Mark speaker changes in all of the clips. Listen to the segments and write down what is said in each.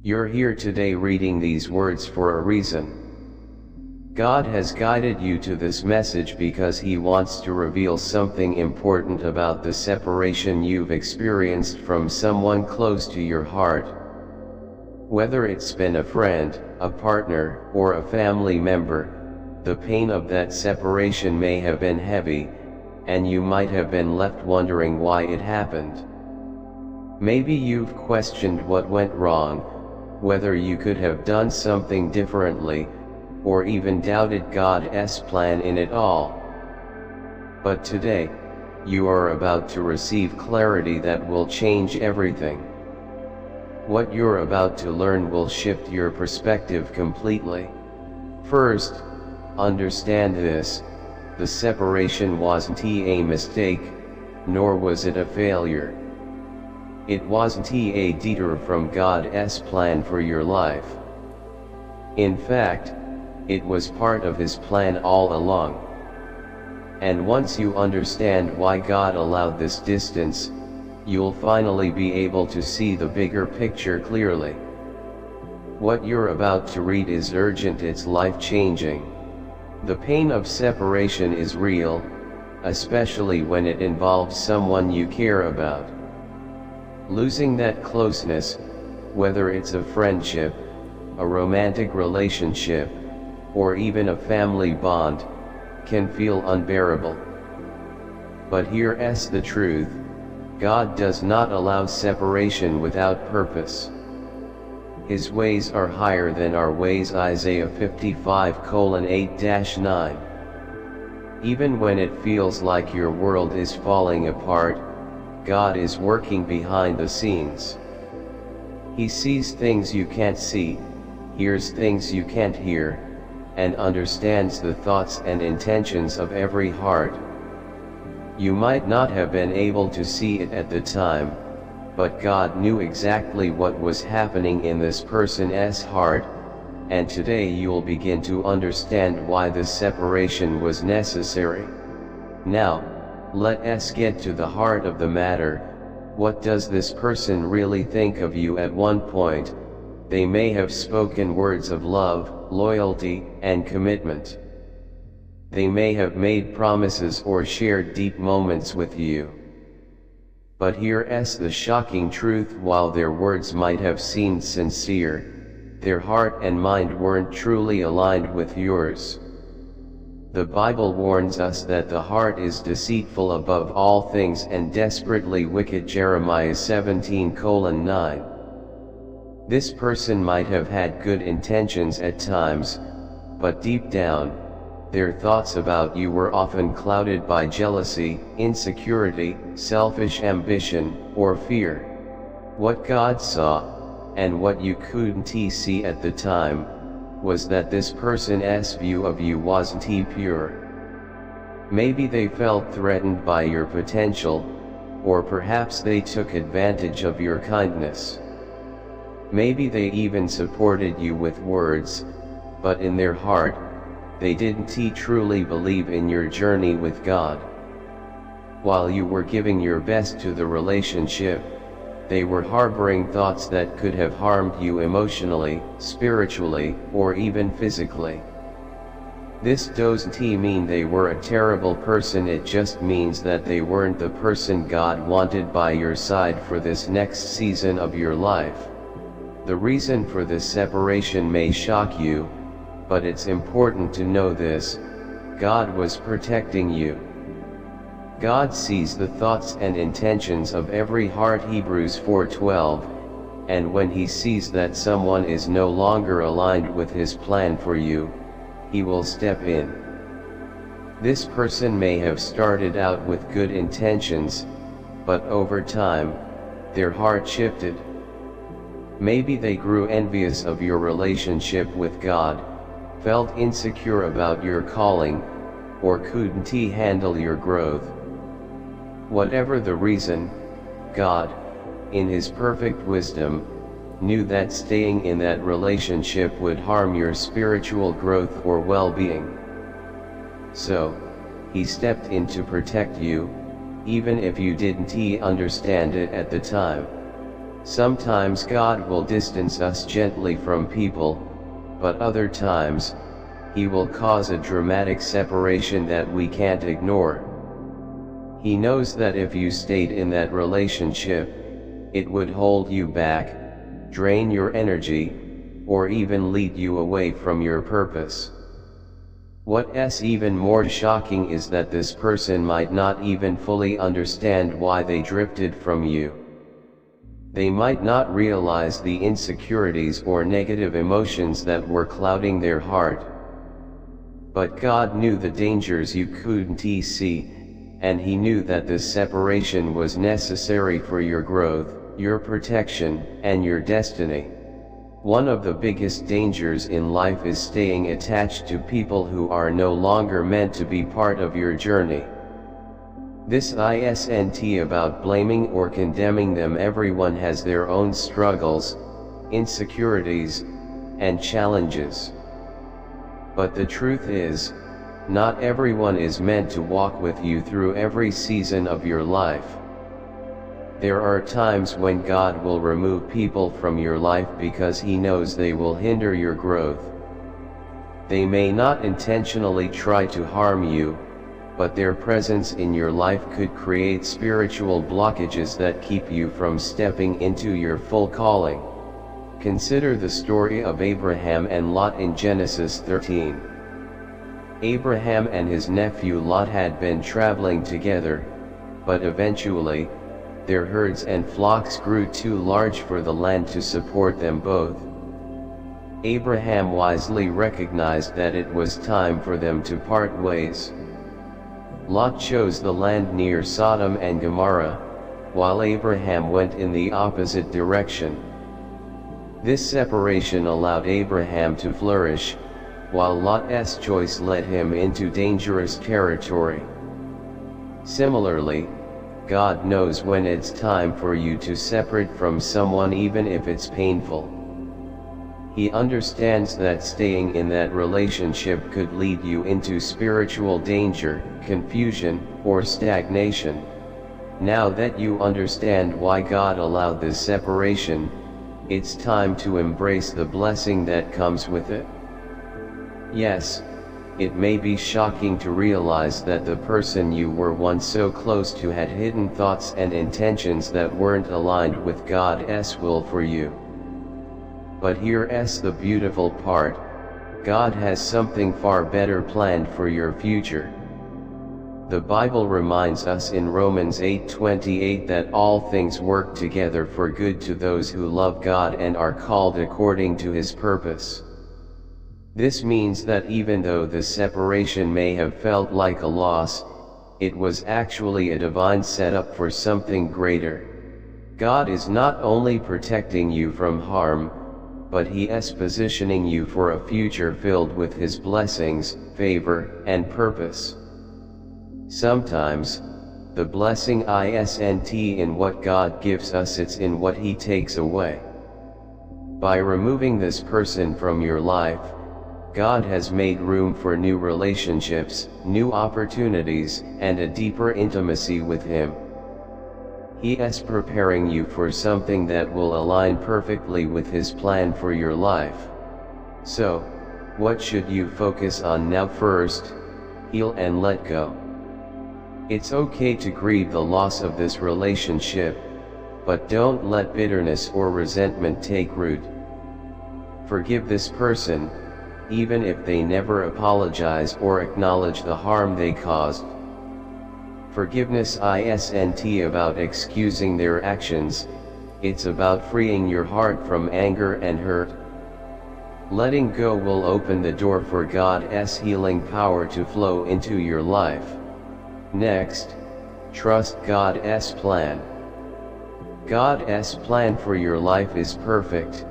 Speaker 1: You're here today reading these words for a reason. God has guided you to this message because He wants to reveal something important about the separation you've experienced from someone close to your heart. Whether it's been a friend, a partner, or a family member, the pain of that separation may have been heavy, and you might have been left wondering why it happened. Maybe you've questioned what went wrong, whether you could have done something differently, or even doubted God's plan in it all. But today, you are about to receive clarity that will change everything. What you're about to learn will shift your perspective completely. First, understand this: the separation wasn't a mistake, nor was it a failure. It wasn't a detour from God's plan for your life. In fact, it was part of His plan all along. And once you understand why God allowed this distance, you'll finally be able to see the bigger picture clearly. What you're about to read is urgent, it's life-changing. The pain of separation is real, especially when it involves someone you care about. Losing that closeness, whether it's a friendship, a romantic relationship, or even a family bond, can feel unbearable. But here's the truth: God does not allow separation without purpose. His ways are higher than our ways. Isaiah 55:8-9. Even when it feels like your world is falling apart, God is working behind the scenes. He sees things you can't see, hears things you can't hear, and understands the thoughts and intentions of every heart. You might not have been able to see it at the time, but God knew exactly what was happening in this person's heart, and today you'll begin to understand why this separation was necessary. Now, let's get to the heart of the matter. What does this person really think of you? At one point, they may have spoken words of love, loyalty, and commitment. They may have made promises or shared deep moments with you. But here's the shocking truth: while their words might have seemed sincere, their heart and mind weren't truly aligned with yours. The Bible warns us that the heart is deceitful above all things and desperately wicked. Jeremiah 17:9. This person might have had good intentions at times, but deep down, their thoughts about you were often clouded by jealousy, insecurity, selfish ambition, or fear. What God saw, and what you couldn't see at the time, was that this person's view of you wasn't pure. Maybe they felt threatened by your potential, or perhaps they took advantage of your kindness. Maybe they even supported you with words, but in their heart, they didn't truly believe in your journey with God. While you were giving your best to the relationship, they were harboring thoughts that could have harmed you emotionally, spiritually, or even physically. This doesn't mean they were a terrible person, it just means that they weren't the person God wanted by your side for this next season of your life. The reason for this separation may shock you, but it's important to know this: God was protecting you. God sees the thoughts and intentions of every heart, Hebrews 4:12, and when He sees that someone is no longer aligned with His plan for you, He will step in. This person may have started out with good intentions, but over time, their heart shifted. Maybe they grew envious of your relationship with God, felt insecure about your calling, or couldn't handle your growth. Whatever the reason, God, in His perfect wisdom, knew that staying in that relationship would harm your spiritual growth or well-being. So, He stepped in to protect you, even if you didn't understand it at the time. Sometimes God will distance us gently from people, but other times, He will cause a dramatic separation that we can't ignore. He knows that if you stayed in that relationship, it would hold you back, drain your energy, or even lead you away from your purpose. What's even more shocking is that this person might not even fully understand why they drifted from you. They might not realize the insecurities or negative emotions that were clouding their heart. But God knew the dangers you couldn't see, and He knew that this separation was necessary for your growth, your protection, and your destiny. One of the biggest dangers in life is staying attached to people who are no longer meant to be part of your journey. This isn't about blaming or condemning them. Everyone has their own struggles, insecurities, and challenges. But the truth is, not everyone is meant to walk with you through every season of your life. There are times when God will remove people from your life because He knows they will hinder your growth. They may not intentionally try to harm you, but their presence in your life could create spiritual blockages that keep you from stepping into your full calling. Consider the story of Abraham and Lot in Genesis 13. Abraham and his nephew Lot had been traveling together, but eventually, their herds and flocks grew too large for the land to support them both. Abraham wisely recognized that it was time for them to part ways. Lot chose the land near Sodom and Gomorrah, while Abraham went in the opposite direction. This separation allowed Abraham to flourish, while Lot's choice led him into dangerous territory. Similarly, God knows when it's time for you to separate from someone, even if it's painful. He understands that staying in that relationship could lead you into spiritual danger, confusion, or stagnation. Now that you understand why God allowed this separation, it's time to embrace the blessing that comes with it. Yes, it may be shocking to realize that the person you were once so close to had hidden thoughts and intentions that weren't aligned with God's will for you. But here's the beautiful part: God has something far better planned for your future. The Bible reminds us in Romans 8:28 that all things work together for good to those who love God and are called according to His purpose. This means that even though the separation may have felt like a loss, it was actually a divine setup for something greater. God is not only protecting you from harm, but He is positioning you for a future filled with His blessings, favor, and purpose. Sometimes, the blessing isn't in what God gives us, it's in what He takes away. By removing this person from your life, God has made room for new relationships, new opportunities, and a deeper intimacy with Him. He is preparing you for something that will align perfectly with His plan for your life. So, what should you focus on now? First, heal and let go. It's okay to grieve the loss of this relationship, but don't let bitterness or resentment take root. Forgive this person, even if they never apologize or acknowledge the harm they caused. Forgiveness isn't about excusing their actions, it's about freeing your heart from anger and hurt. Letting go will open the door for God's healing power to flow into your life. Next, trust God's plan. God's plan for your life is perfect,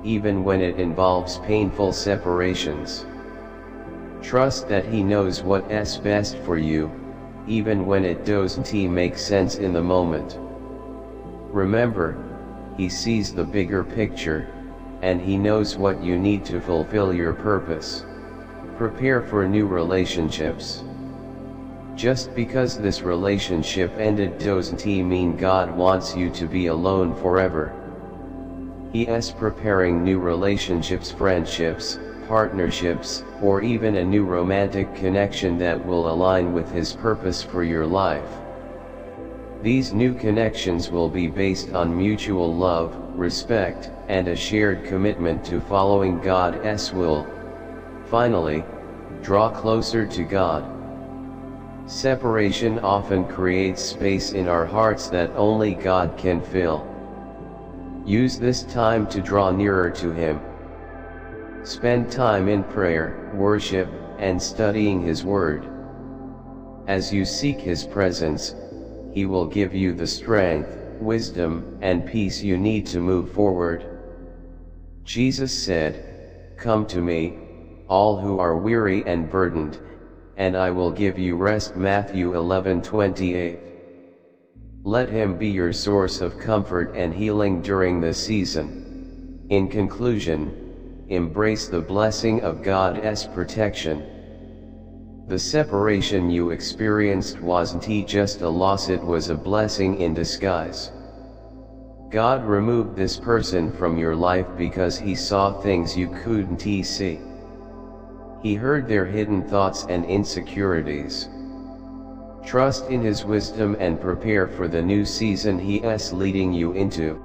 Speaker 1: even when it involves painful separations. Trust that He knows what's best for you, even when it doesn't make sense in the moment. Remember, He sees the bigger picture, and He knows what you need to fulfill your purpose. Prepare for new relationships. Just because this relationship ended doesn't mean God wants you to be alone forever. He is preparing new relationships, friendships, partnerships, or even a new romantic connection that will align with His purpose for your life. These new connections will be based on mutual love, respect, and a shared commitment to following God's will. Finally, draw closer to God. Separation often creates space in our hearts that only God can fill. Use this time to draw nearer to Him. Spend time in prayer, worship, and studying His Word. As you seek His presence, He will give you the strength, wisdom, and peace you need to move forward. Jesus said, "Come to me, all who are weary and burdened, and I will give you rest." Matthew 11:28. Let Him be your source of comfort and healing during the season. In conclusion, embrace the blessing of God's protection. The separation you experienced wasn't just a loss, it was a blessing in disguise. God removed this person from your life because He saw things you couldn't see. He heard their hidden thoughts and insecurities. Trust in His wisdom and prepare for the new season He is leading you into.